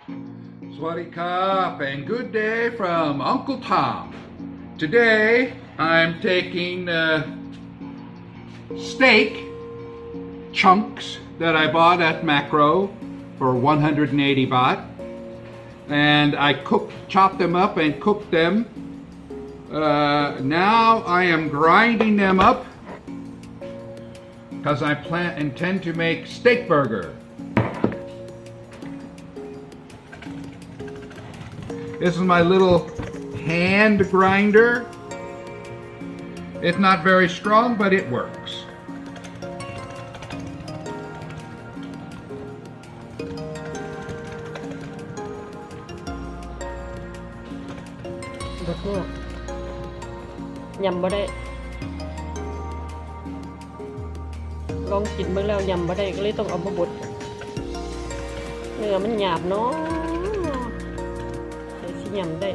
Swaddy Cup and good day from Uncle Tom. Today I'm taking steak chunks that I bought at Macro for 180 baht, and I chopped them up and cooked them. Now I am grinding them up because I intend to make steak burger. This is my little hand grinder. It's not very strong, but it works. บดเนื้อยำบ่ได้ลองกินเบิ่งแล้วยำบ่ได้ก็เลยต้องเอามาบดเนื้อมันหยาบเนาะแต่สิยำได้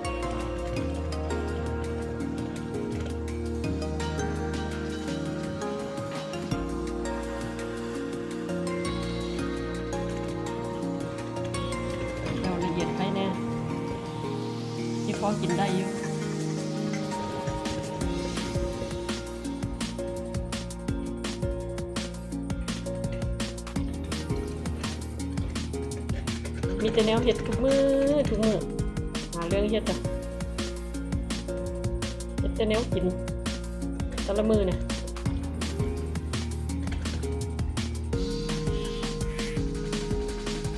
เราละเอียดไปแน่ที่พอกินได้อยู่มีแต่แนวเห็ดทุกมือหาเรื่องเห็ดจ้ะเห็ดแต่แนวกินแต่ละมือเนี่ย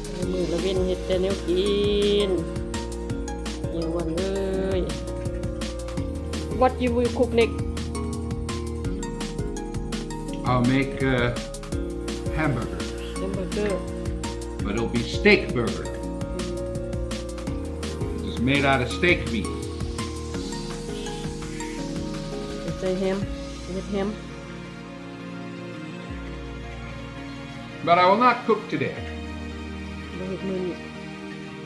แต่ละมือละเว้นเห็ดแต่แนวกินอย่างวันเลย What you will cook next? I'll make hamburgers, Hamburger. but it'll be steak burger. It's made out of steak meat. Say ham with ham. But I will not cook today, บ่เฮ็ดมื้อนี้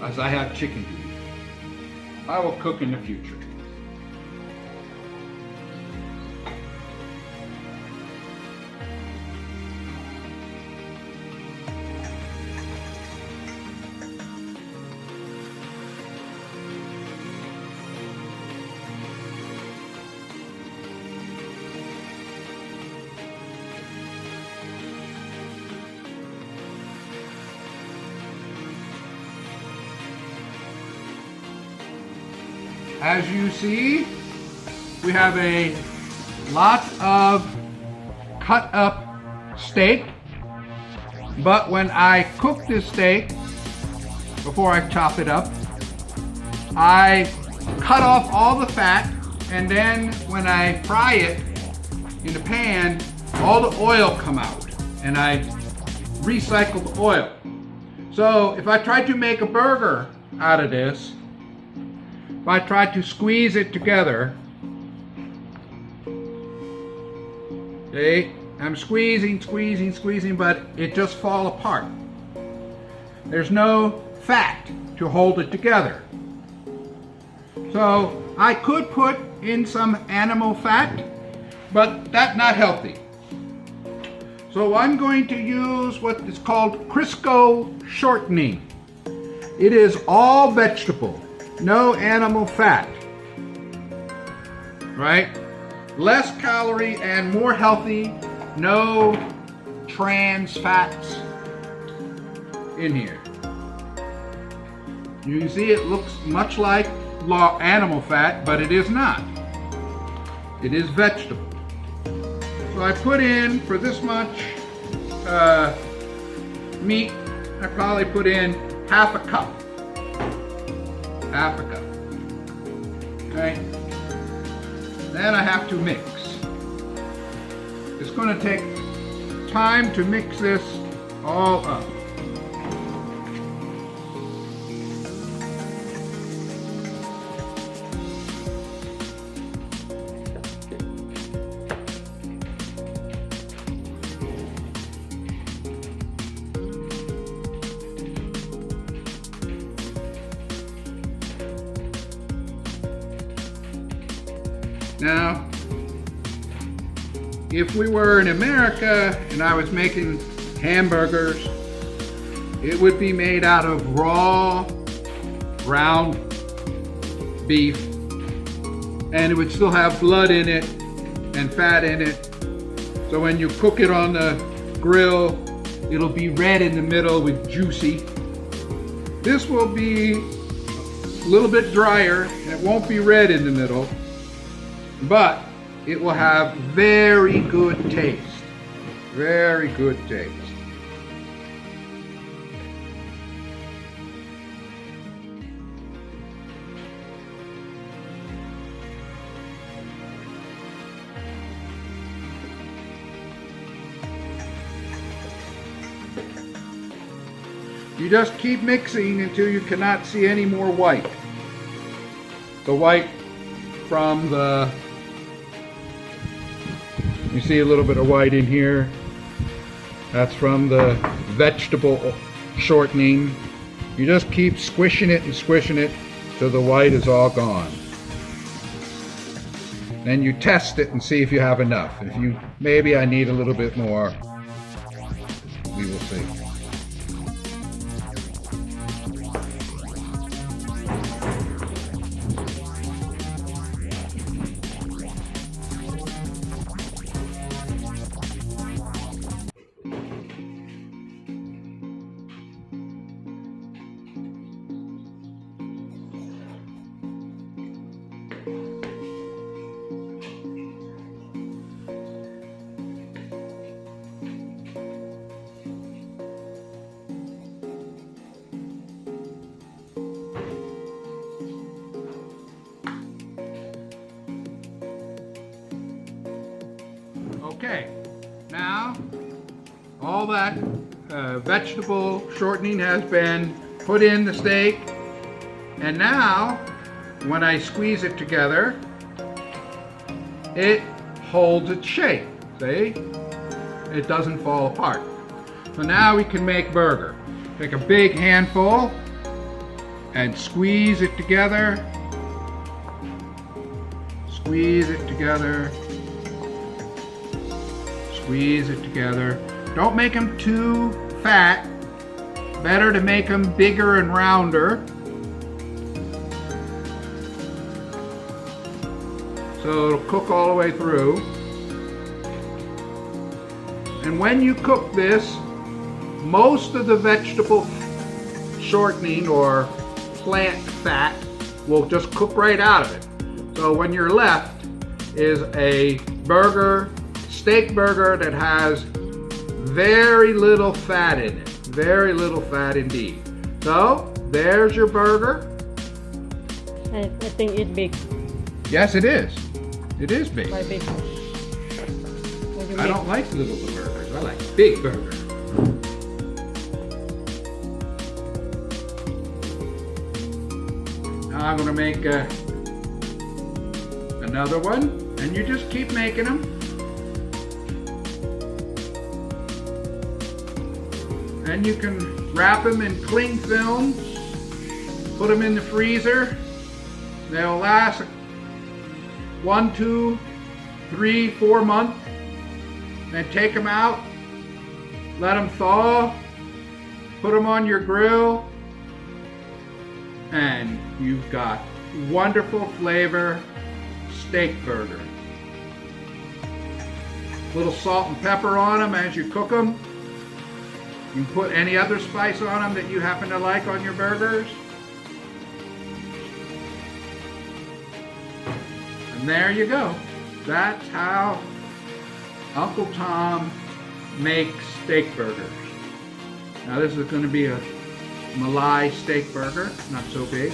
as I have chicken to eat. I will cook in the future. As you see, we have a lot of cut up steak, but when I cook this steak, before I chop it up, I cut off all the fat, and then when I fry it in the pan, all the oil come out, and I recycle the oil. So if I try to make a burger out of this, if I try to squeeze it together, see, I'm squeezing, but it just fall apart. There's no fat to hold it together. So I could put in some animal fat, but that's not healthy. So I'm going to use what is called Crisco shortening. It is all vegetable. No animal fat, right? Less calorie and more healthy. No trans fats in here. You can see it looks much like animal fat, but it is not. It is vegetable. So I put in, for this much meat, I probably put in half a cup. Okay? Then I have to mix. It's going to take time to mix this all up. Now, if we were in America and I was making hamburgers, it would be made out of raw ground beef, and it would still have blood in it and fat in it. So when you cook it on the grill, it'll be red in the middle with juicy. This will be a little bit drier, and it won't be red in the middle, but it will have very good taste. Very good taste. You just keep mixing until you cannot see any more white. The white from the, you see a little bit of white in here. That's from the vegetable shortening. You just keep squishing it till the white is all gone. Then you test it and see if you have enough. If you, maybe I need a little bit more, we will see. Okay, now all that vegetable shortening has been put in the steak, and now when I squeeze it together, it holds its shape. See? It doesn't fall apart. So now we can make burger. Take a big handful and squeeze it together. Squeeze it together. Squeeze it together. Don't make them too fat. Better to make them bigger and rounder. So it'll cook all the way through. And when you cook this, most of the vegetable shortening or plant fat will just cook right out of it. So when you're left is a burger, steak burger that has very little fat in it. Very little fat indeed. So there's your burger. I think it's big. Yes, it is. It is big. Quite big. I don't like little burgers. I like big burgers. Now I'm going to make another one, and you just keep making them. And you can wrap them in cling film, put them in the freezer. They'll last 1, 2, 3, 4 months. Then take them out, let them thaw, put them on your grill, and you've got wonderful flavor steak burger. A little salt and pepper on them as you cook them. You can put any other spice on them that you happen to like on your burgers. And there you go. That's how Uncle Tom makes steak burgers. Now this is going to be a Malay steak burger, not so big.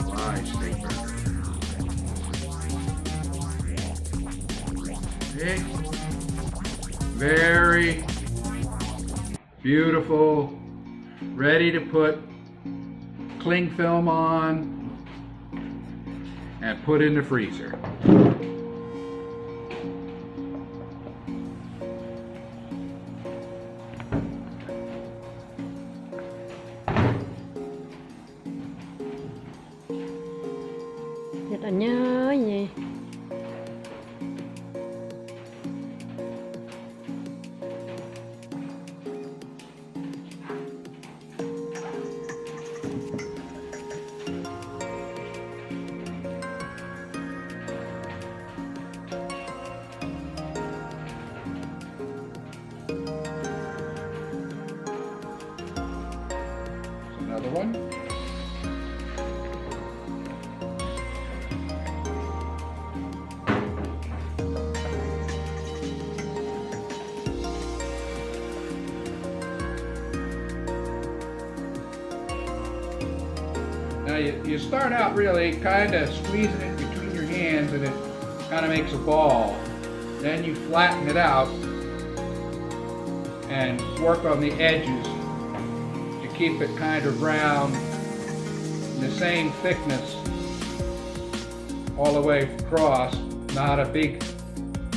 Malay steak burger. Okay. Very beautiful, ready to put cling film on and put in the freezer. Thật là nhớ gì you start out really kind of squeezing it between your hands and it kind of makes a ball. Then you flatten it out and work on the edges to keep it kind of round, the same thickness all the way across, not a big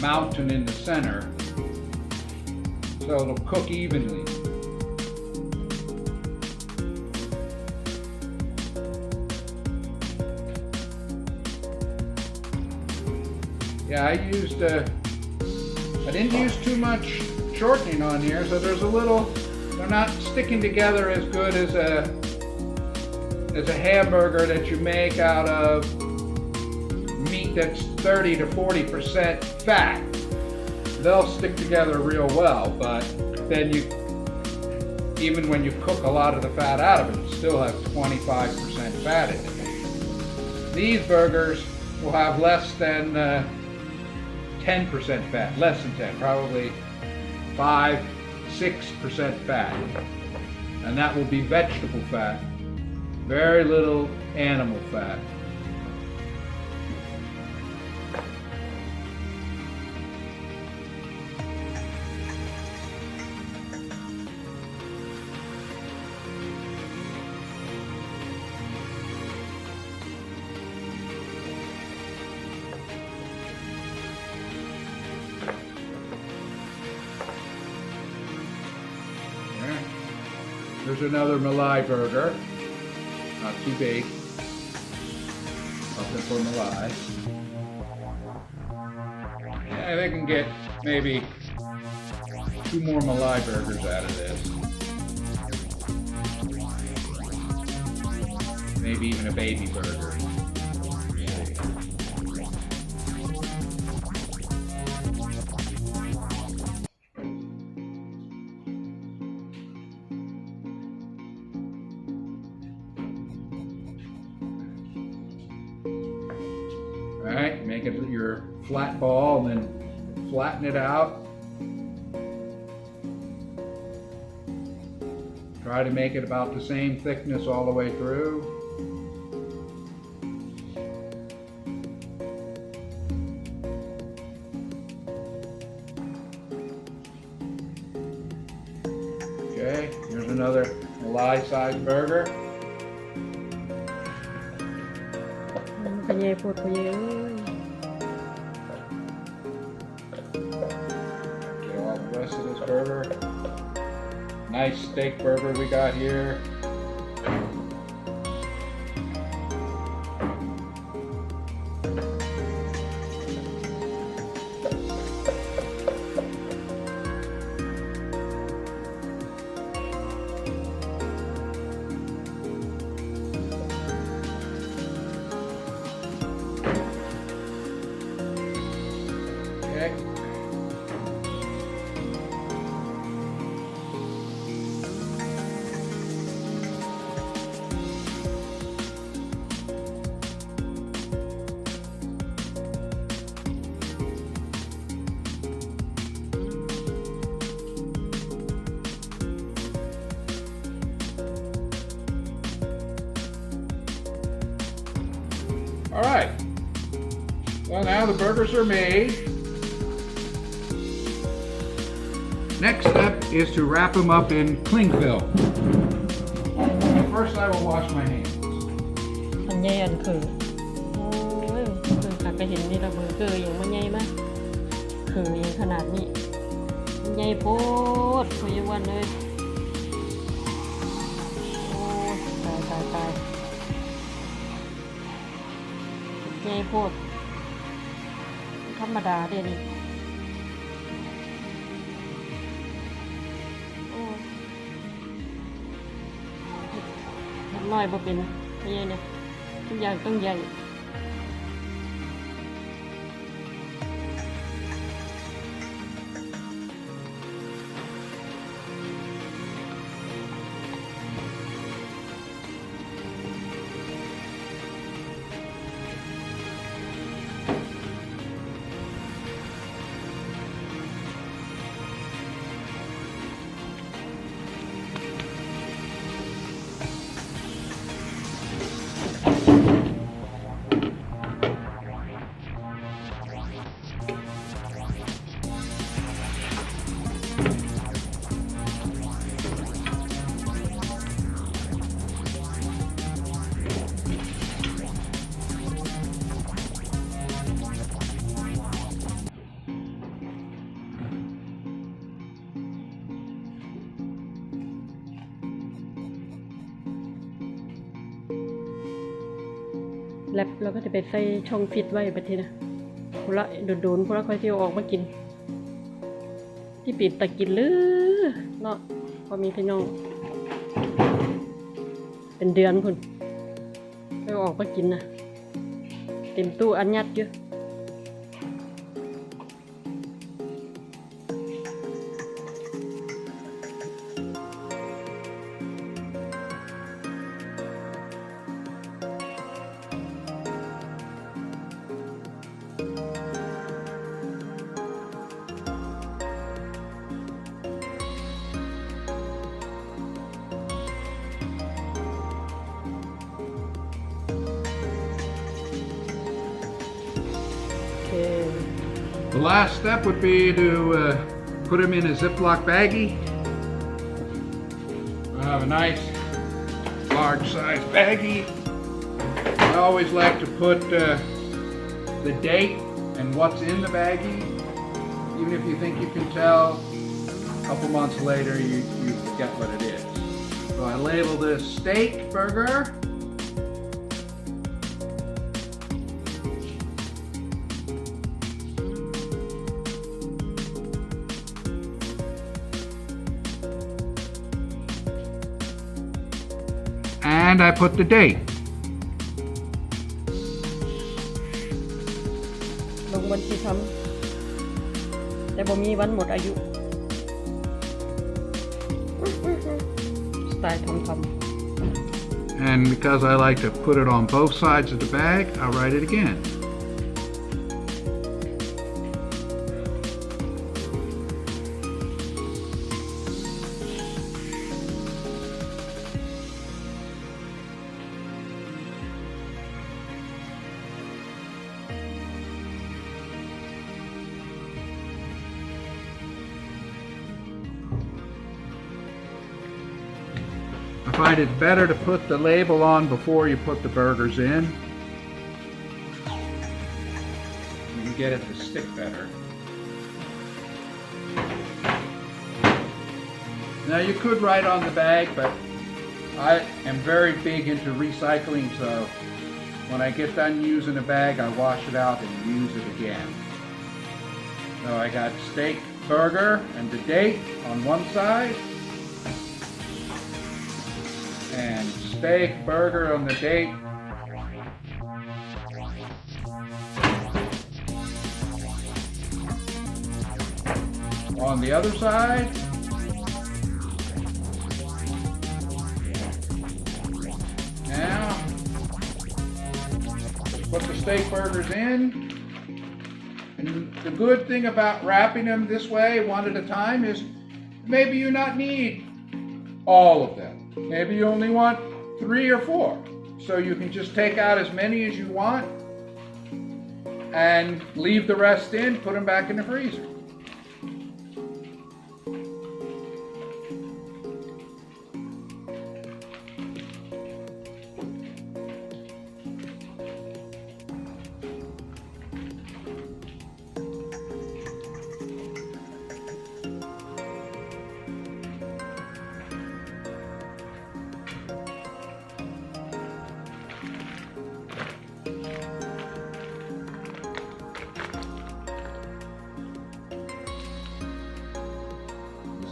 mountain in the center, so it'll cook evenly. Yeah, I didn't use too much shortening on here, so there's a little, they're not sticking together as good as a hamburger that you make out of meat that's 30 to 40% fat. They'll stick together real well, but then even when you cook a lot of the fat out of it, you still have 25% fat in it. These burgers will have less than 10% fat, less than 10, probably 5-6% fat. And that will be vegetable fat, very little animal fat. There's another Malai burger, not too big, something for Malai. Yeah, they can get maybe 2 more Malai burgers out of this. Maybe even a baby burger. Alright, make it your flat ball and then flatten it out. Try to make it about the same thickness all the way through. Okay, here's another Malai-sized burger. พะเยพูดพะเย Get all the rest of this burger. Nice steak burger we got here. Okay. All right. Well, now the burgers are made. Next step is to wrap them up in cling film. First, I will wash my hands. อันใหญ่อันคือโอ้ยคือหากไปเห็นนี่ละเบอร์เกอร์อย่างมันใหญ่มากคืออย่างขนาดนี้ใหญ่โพดคุยวันเลยโอ้ตายใหญ่โพดธรรมดาเด้นี่น้อยบ่เป็นไม่ใช่เนี่ยทุกอย่างต้องใหญ่ แลบเราก็จะไปใส่ช่องฟิตไว้แบบนี้นะพละโดนๆพละค่อยที่เอาออกมากินที่ปิดตะกินหรือเนาะพอมีพี่น้องเป็นเดือนพุ่นไปออกมากินนะเต็มตู้อันยัดเยอะThe last step would be to put them in a Ziploc baggie. I have a nice large size baggie. I always like to put the date and what's in the baggie. Even if you think you can tell, a couple months later you get what it is. So I label this steak burger. And I put the date. ลงวันที่ทำแต่บ่มีวันหมดอายุสไตล์ทำ And because I like to put it on both sides of the bag, I'll write it again. I find it better to put the label on before you put the burgers in. You can get it to stick better. Now you could write on the bag, but I am very big into recycling, so when I get done using a bag, I wash it out and use it again. So I got steak burger and the date on one side, and steak burger on the date on the other side. Now put the steak burgers in, and the good thing about wrapping them this way one at a time is maybe you not need all of them. Maybe you only want 3 or 4. So you can just take out as many as you want and leave the rest in, put them back in the freezer.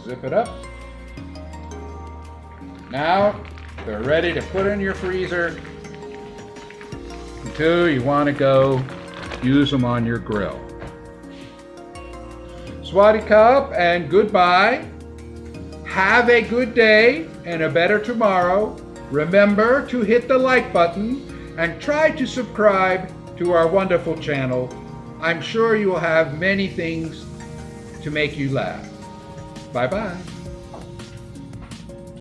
Zip it up. Now they're ready to put in your freezer until you want to go use them on your grill. Swaddy Cup and goodbye. Have a good day and a better tomorrow. Remember to hit the like button and try to subscribe to our wonderful channel. I'm sure you will have many things to make you laugh. Bye-bye.